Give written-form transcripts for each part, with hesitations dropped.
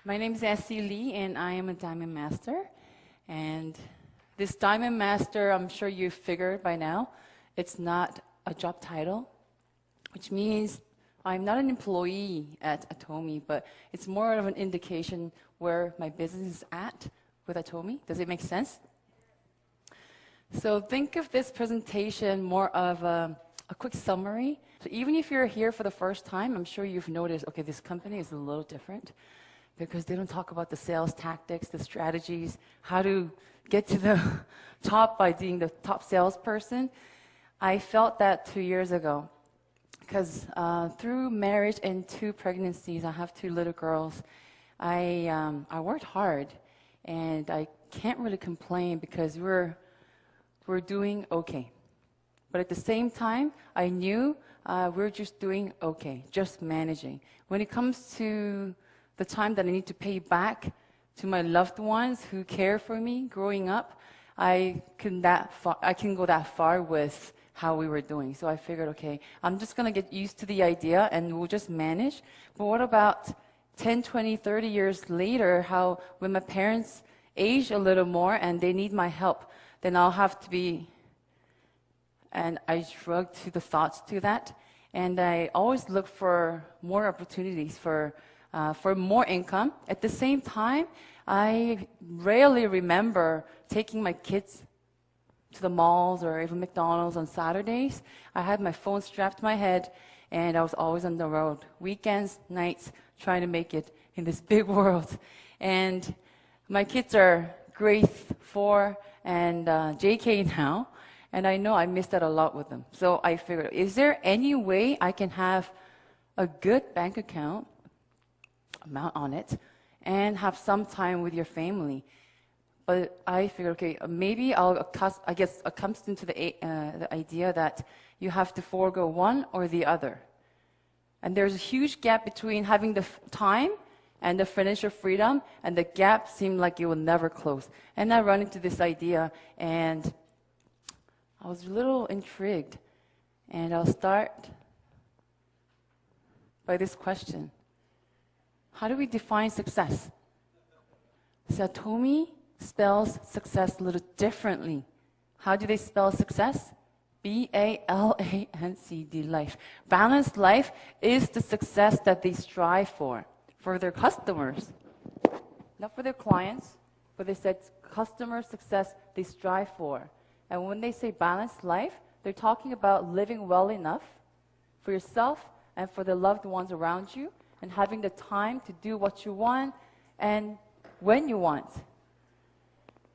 My name is Essie Lee, and I am a Diamond Master. And this Diamond Master, I'm sure you've figured by now, it's not a job title, which means I'm not an employee at Atomy, but it's more of an indication where my business is at with Atomy. Does it make sense? So think of this presentation more of a quick summary. So even if you're here for the first time, I'm sure you've noticed, okay, this company is a little different because they don't talk about the sales tactics, the strategies, how to get to the top by being the top salesperson. I felt that 2 years ago because through marriage and 2 pregnancies, I have 2 little girls. I worked hard, and I can't really complain because we're doing okay. But at the same time, I knew we're just doing okay, just managing. When it comes to the time that I need to pay back to my loved ones who care for me growing up, I can go that far with how we were doing. So I figured, okay, I'm just going to get used to the idea and we'll just manage. But what about 10, 20, 30 years later, how when my parents age a little more and they need my help, then I'll have to be, and I shrugged to the thoughts to that. And I always look for more opportunities for more income. At the same time, I rarely remember taking my kids to the malls or even McDonald's on Saturdays. I had my phone strapped to my head, and I was always on the road, weekends, nights, trying to make it in this big world. And my kids are grade 4 and JK now, and I know I missed out a lot with them. So I figured, is there any way I can have a good bank account, amount on it, and have some time with your family? But I figured, okay, maybe I guess accustomed to the idea that you have to forego one or the other. And there's a huge gap between having the time and the financial freedom, and the gap seemed like it would never close. And I run into this idea, and I was a little intrigued. And I'll start by this question. How do we define success? So Atomy spells success a little differently. How do they spell success? B-A-L-A-N-C-D, life. Balanced life is the success that they strive for their customers. Not for their clients, but they said customer success they strive for. And when they say balanced life, they're talking about living well enough for yourself and for the loved ones around you, and having the time to do what you want and when you want.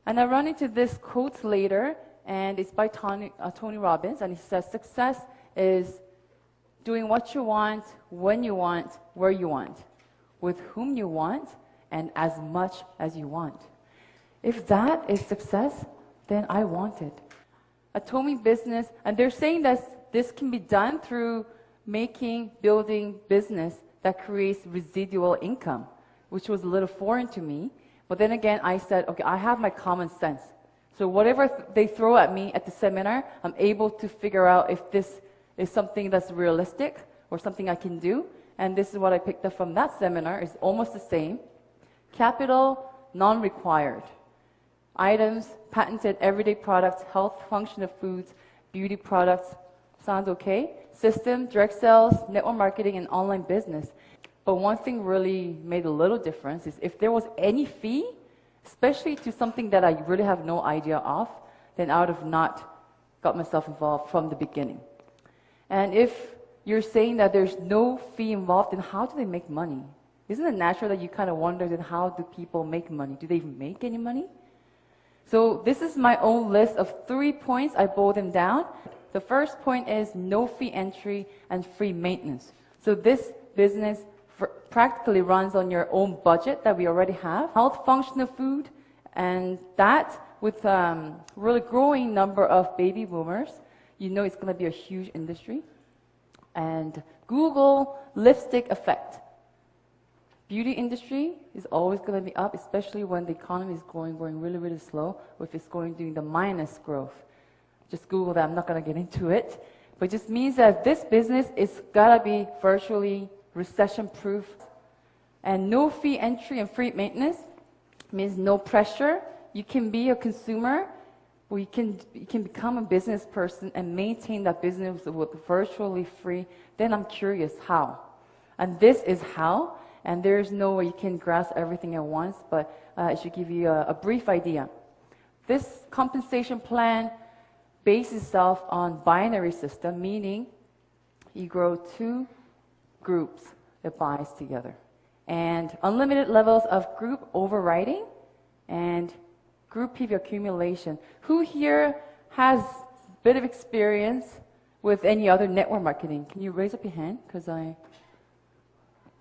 And I run into this quote later, and it's by Tony Robbins, and he says, success is doing what you want, when you want, where you want, with whom you want, and as much as you want. If that is success, then I want it. Atomy business, and they're saying that this can be done through building business that creates residual income, which was a little foreign to me. But then again, I said, okay, I have my common sense. So whatever they throw at me at the seminar, I'm able to figure out if this is something that's realistic or something I can do. And this is what I picked up from that seminar. It's almost the same. Capital, non-required. Items, patented everyday products, health, function of foods, beauty products. Sounds okay. System, direct sales, network marketing, and online business. But one thing really made a little difference is if there was any fee, especially to something that I really have no idea of, then I would have not got myself involved from the beginning. And if you're saying that there's no fee involved, then how do they make money? Isn't it natural that you kind of wonder, then how do people make money? Do they even make any money? So this is my own list of 3 points. I boiled them down. The first point is no fee entry and free maintenance. So this business practically runs on your own budget that we already have. Health, function of food, and that with really growing number of baby boomers, you know it's going to be a huge industry. And Google lipstick effect. Beauty industry is always going to be up, especially when the economy is going really, really slow, or if it's going doing the minus growth. Just Google that. I'm not going to get into it. But it just means that this business is got to be virtually recession-proof. And no fee entry and free maintenance means no pressure. You can be a consumer, or you can become a business person and maintain that business with virtually free. Then I'm curious how. And this is how. And there's no way you can grasp everything at once, but it should give you a brief idea. This compensation plan bases itself on binary system, meaning you grow two groups that buys together. And unlimited levels of group overriding and group PV accumulation. Who here has a bit of experience with any other network marketing? Can you raise up your hand?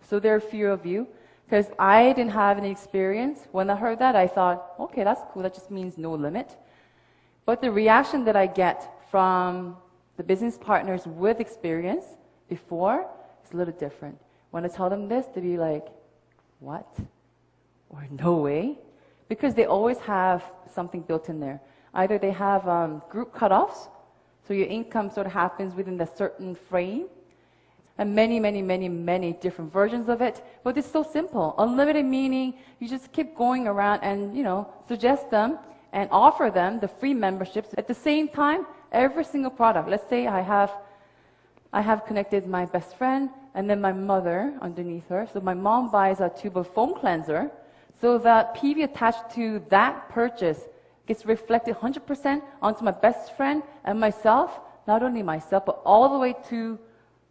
So there are a few of you. Because I didn't have any experience. When I heard that, I thought, okay, that's cool. That just means no limit. But the reaction that I get from the business partners with experience before is a little different. When I tell them this, they be like, what? Or no way? Because they always have something built in there. Either they have group cutoffs, so your income sort of happens within a certain frame, and many different versions of it. But it's so simple. Unlimited meaning you just keep going around and, suggest them and offer them the free memberships. At the same time, every single product. Let's say I have connected my best friend and then my mother underneath her. So my mom buys a tube of foam cleanser. So that PV attached to that purchase gets reflected 100% onto my best friend and myself. Not only myself, but all the way to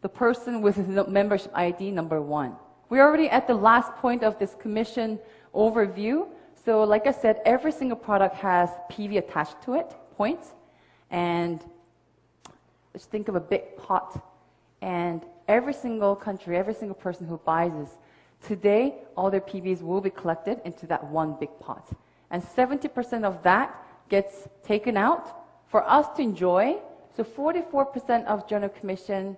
the person with membership ID number 1. We're already at the last point of this commission overview. So like I said, every single product has PV attached to it, points. And let's think of a big pot. And every single country, every single person who buys this, today all their PVs will be collected into that one big pot. And 70% of that gets taken out for us to enjoy. So 44% of general commission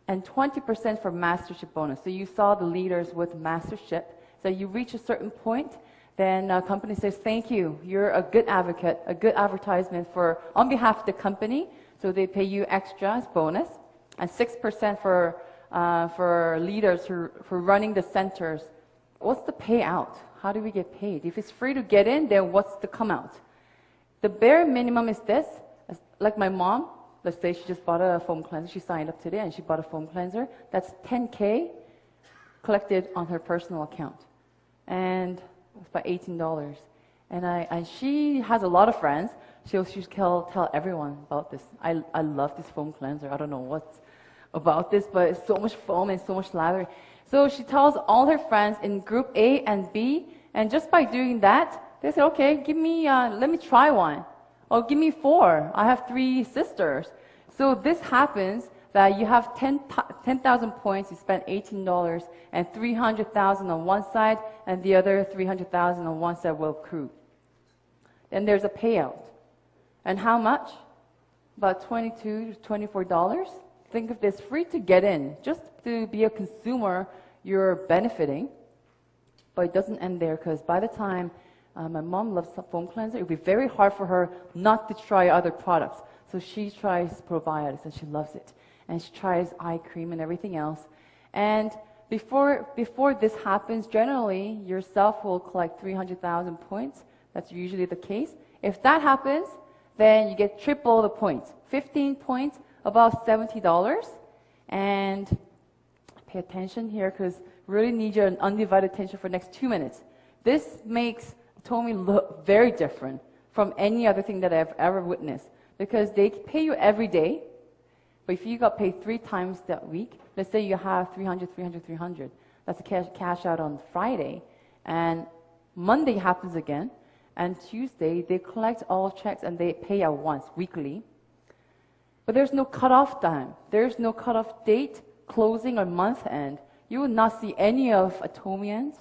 and 20% for mastership bonus. So you saw the leaders with mastership. So you reach a certain point, then a company says, thank you, you're a good advocate, a good advertisement on behalf of the company. So they pay you extra as bonus. And 6% for leaders for running the centers. What's the payout? How do we get paid? If it's free to get in, then what's the come out? The bare minimum is this. Like my mom, let's say she just bought a foam cleanser. She signed up today and she bought a foam cleanser. That's $10K collected on her personal account. And it's about $18. And she has a lot of friends. She'll tell everyone about this. I love this foam cleanser. I don't know what's about this, but it's so much foam and so much lather. So she tells all her friends in group A and B, and just by doing that, they say, okay, let me try one. Or give me 4. I have 3 sisters. So this happens that you have 10,000 points, you spend $18, and 300,000 on one side, and the other 300,000 on one side will accrue. Then there's a payout. And how much? About $22 to $24. Think of this, free to get in. Just to be a consumer, you're benefiting. But it doesn't end there, because by the time my mom loves foam cleanser, it would be very hard for her not to try other products. So she tries probiotics, and she loves it. And she tries eye cream and everything else. And before this happens, generally, yourself will collect 300,000 points. That's usually the case. If that happens, then you get triple the points. 15 points, about $70. And pay attention here, because really need your undivided attention for the next 2 minutes. This makes Atomy look very different from any other thing that I've ever witnessed, because they pay you every day. But if you got paid 3 times that week, let's say you have 300, 300, 300. That's a cash out on Friday. And Monday happens again. And Tuesday, they collect all checks and they pay at once, weekly. But there's no cutoff time. There's no cutoff date, closing, or month end. You will not see any of Atomians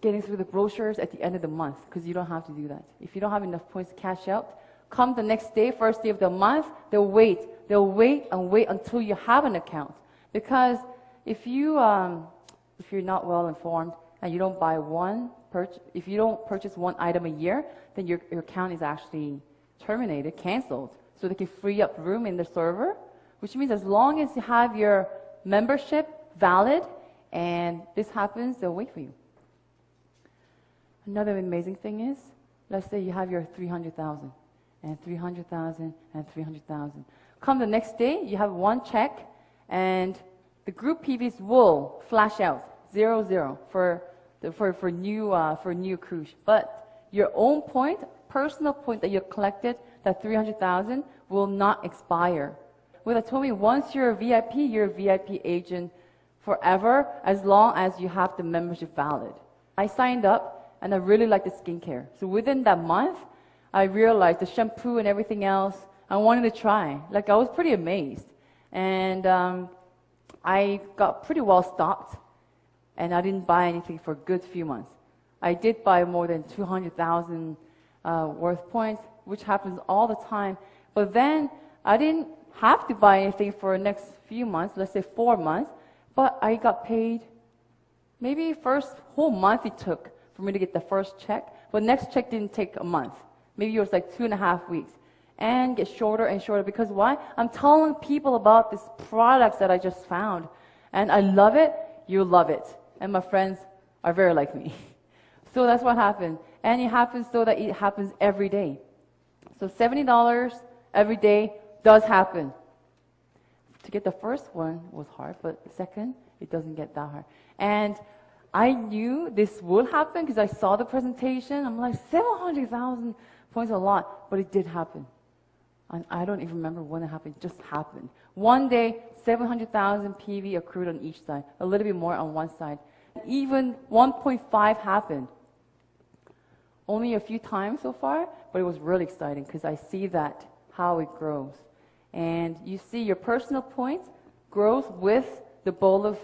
getting through the brochures at the end of the month, because you don't have to do that. If you don't have enough points to cash out, come the next day, first day of the month, they'll wait. They'll wait and wait until you have an account. Because if you're not well informed and you don't if you don't purchase one item a year, then your account is actually terminated, canceled. So they can free up room in the server, which means as long as you have your membership valid and this happens, they'll wait for you. Another amazing thing is, let's say you have your 300,000 and 300,000 and 300,000. Come the next day, you have one check, and the group PVs will flash out 0 for new cruise. But your own point, personal point that you collected, that 300,000, will not expire. With Atomy, once you're a VIP agent forever, as long as you have the membership valid. I signed up, and I really liked the skincare. So within that month, I realized the shampoo and everything else, I wanted to try. Like, I was pretty amazed. And I got pretty well stocked, and I didn't buy anything for a good few months. I did buy more than 200,000 worth points, which happens all the time. But then I didn't have to buy anything for the next few months, let's say 4 months, but I got paid maybe first whole month it took for me to get the first check, but next check didn't take a month. Maybe it was like 2.5 weeks. And get shorter and shorter, because why? I'm telling people about these products that I just found, and I love it, you love it. And my friends are very like me. So that's what happened. And it happens so that it happens every day. So $70 every day does happen. To get the first one was hard, but the second, it doesn't get that hard. And I knew this would happen because I saw the presentation. I'm like, 700,000 points a lot, but it did happen. And I don't even remember when it happened. It just happened. One day, 700,000 PV accrued on each side, a little bit more on one side. Even 1.5 happened. Only a few times so far, but it was really exciting because I see that, how it grows. And you see your personal points grows with the bowl of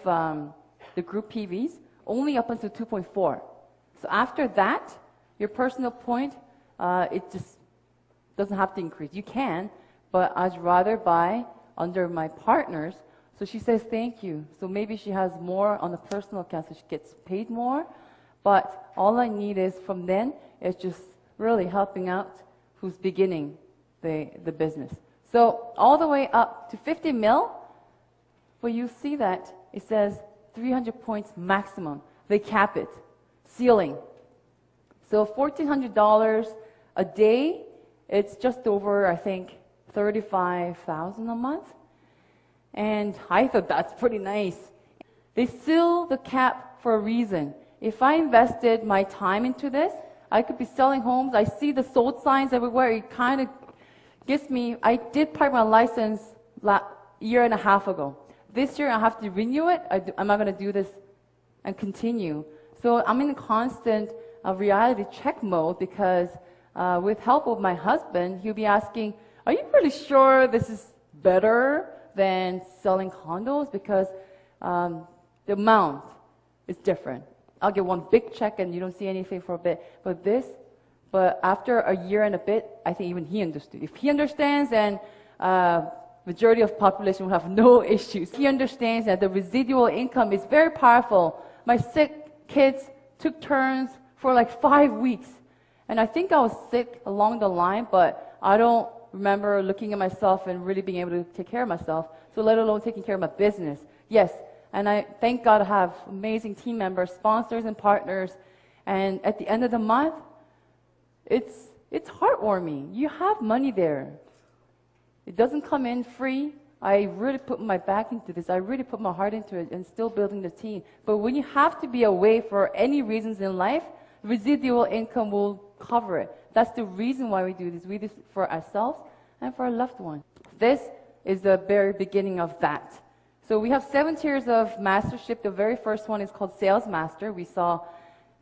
the group PVs only up until 2.4. So after that, your personal point, it just doesn't have to increase. You can, but I'd rather buy under my partners. So she says thank you. So maybe she has more on the personal account, so she gets paid more. But all I need is from then is just really helping out who's beginning the business. So all the way up to 50 mil, well, you see that it says 300 points maximum. They cap it, ceiling. So $1,400 a day, it's just over, I think, 35,000 a month. And I thought that's pretty nice. They seal the cap for a reason. If I invested my time into this, I could be selling homes. I see the sold signs everywhere. It kind of gets me. I did part my license a year and a half ago. This year I have to renew it. I'm not going to do this and continue. So I'm in constant reality check mode because with help of my husband, he'll be asking, are you really sure this is better than selling condos? Because the amount is different. I'll get one big check and you don't see anything for a bit. But after a year and a bit, I think even he understood. If he understands, then majority of population will have no issues. He understands that the residual income is very powerful. My sick kids took turns for like 5 weeks. And I think I was sick along the line, but I don't remember looking at myself and really being able to take care of myself, so let alone taking care of my business. Yes, and I thank God I have amazing team members, sponsors, and partners. And at the end of the month, it's heartwarming. You have money there. It doesn't come in free. I really put my back into this. I really put my heart into it and still building the team. But when you have to be away for any reasons in life, residual income will cover it. That's the reason why we do this. We do this for ourselves and for our loved one. This is the very beginning of that. So we have 7 tiers of mastership. The very first one is called Sales Master. We saw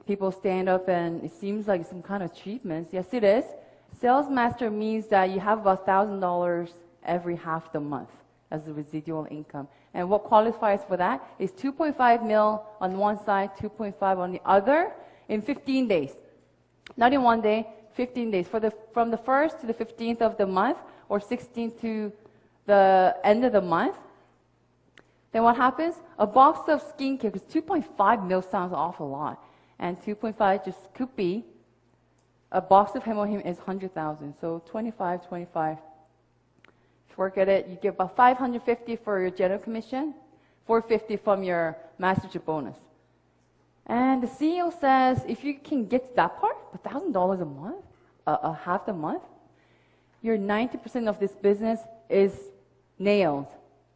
people stand up and it seems like some kind of achievements. Yes, it is. Sales Master means that you have about $1,000 every half the month as the residual income. And what qualifies for that is 2.5 mil on one side, 2.5 on the other in 15 days. Not in one day, 15 days. From the 1st to the 15th of the month or 16th to the end of the month. Then what happens? A box of skincare, because 2.5 mil sounds an awful lot. And 2.5 just could be, a box of Hemohim is 100,000. So 25. If you work at it, you get about 550 for your general commission, $450 from your mastership bonus. And the CEO says, if you can get to that part, $1,000 a month, half the month, your 90% of this business is nailed.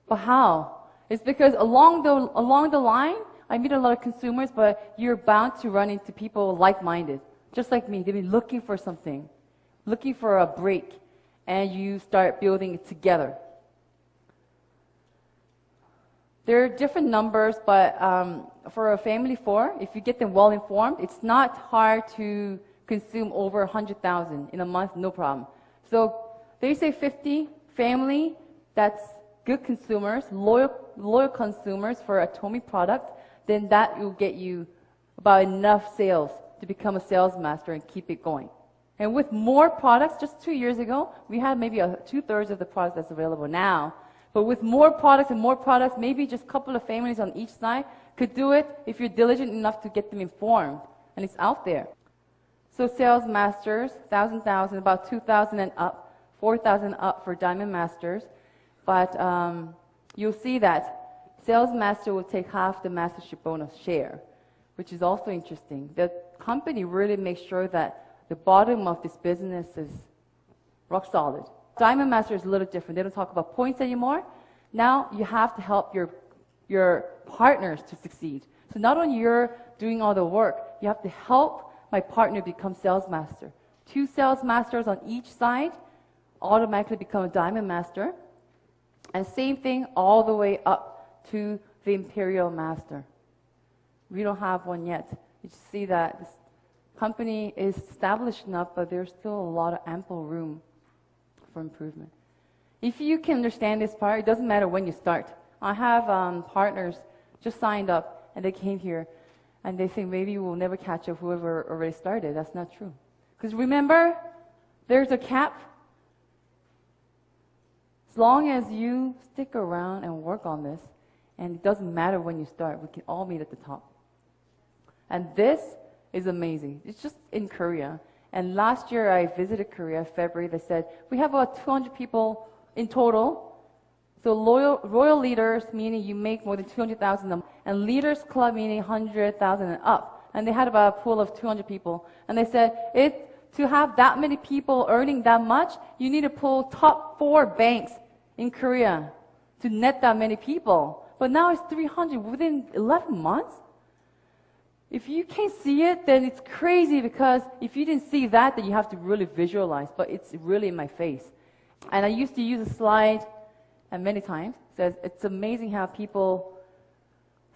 But how? It's because along the line, I meet a lot of consumers, but you're bound to run into people like-minded, just like me. They've been looking for something, looking for a break, and you start building it together. There are different numbers, but for a family of 4, if you get them well informed, it's not hard to consume over 100,000 in a month, no problem. So they say 50 family, that's good consumers, loyal consumers for Atomy product, then that will get you about enough sales to become a sales master and keep it going. And with more products, just 2 years ago, we had maybe 2/3 of the products that's available now. But with more products and more products, maybe just a couple of families on each side could do it if you're diligent enough to get them informed. And it's out there. So sales masters, 1,000, about 2,000 and up, 4,000 up for diamond masters. But you'll see that sales master will take half the mastership bonus share, which is also interesting. The company really makes sure that the bottom of this business is rock solid. Diamond master is a little different. They don't talk about points anymore. Now you have to help your partners to succeed. So not only you're doing all the work, you have to help my partner become sales master. 2 sales masters on each side automatically become a diamond master. And same thing all the way up to the imperial master. We don't have one yet. You see that this company is established enough, but there's still a lot of ample room for improvement. If you can understand this part, it doesn't matter when you start. I have partners just signed up, and they came here, and they think maybe we'll never catch up whoever already started. That's not true. Because remember, there's a cap. As long as you stick around and work on this, and it doesn't matter when you start, we can all meet at the top. And this is amazing. It's just in Korea. And last year I visited Korea, February. They said, we have about 200 people in total. So royal leaders, meaning you make more than 200,000 a month, and leaders club, meaning 100,000 and up. And they had about a pool of 200 people. And they said, to have that many people earning that much, you need to pull top 4 banks in Korea to net that many people. But now it's 300 within 11 months. If you can't see it, then it's crazy, because if you didn't see that, then you have to really visualize. But it's really in my face. And I used to use a slide, and many times, it says it's amazing how people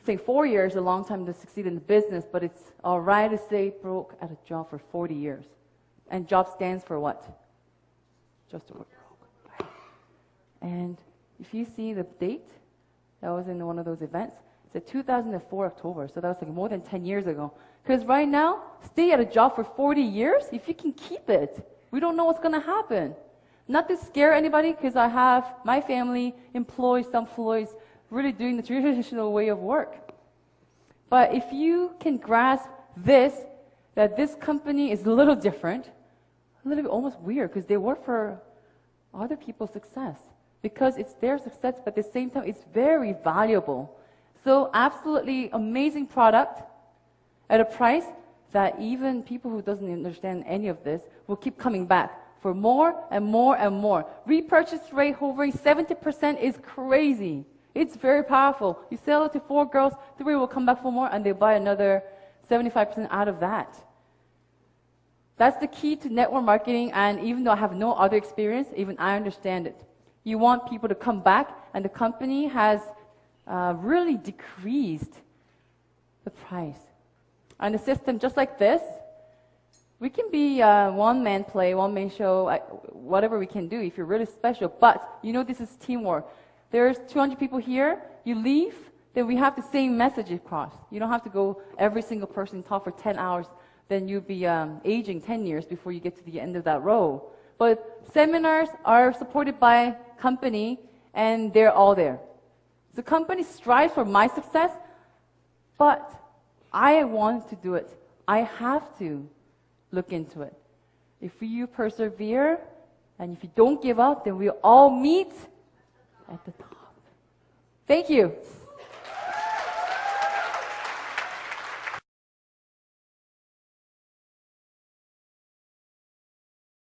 think 4 years is a long time to succeed in the business, but it's all right to stay broke at a job for 40 years. And job stands for what? Just to work broke. And if you see the date, that was in one of those events. It's 2004 October, so that was like more than 10 years ago. Because right now, stay at a job for 40 years, if you can keep it. We don't know what's going to happen. Not to scare anybody, because I have my family employees, some employees really doing the traditional way of work. But if you can grasp this, that this company is a little different, a little bit almost weird, because they work for other people's success. Because it's their success, but at the same time, it's very valuable. So absolutely amazing product at a price that even people who doesn't understand any of this will keep coming back for more and more and more. Repurchase rate hovering 70% is crazy. It's very powerful. You sell it to 4 girls, 3 will come back for more, and they buy another 75% out of that. That's the key to network marketing, and even though I have no other experience, even I understand it. You want people to come back, and the company has really decreased the price. And the system, just like this, we can be one-man play, one-man show, whatever we can do if you're really special. But you know this is teamwork. There's 200 people here. You leave, then we have the same message across. You don't have to go every single person talk for 10 hours. Then you'll be aging 10 years before you get to the end of that row. But seminars are supported by company, and they're all there. The company strives for my success, but I want to do it. I have to look into it. If you persevere, and if you don't give up, then we'll all meet at the top. Thank you.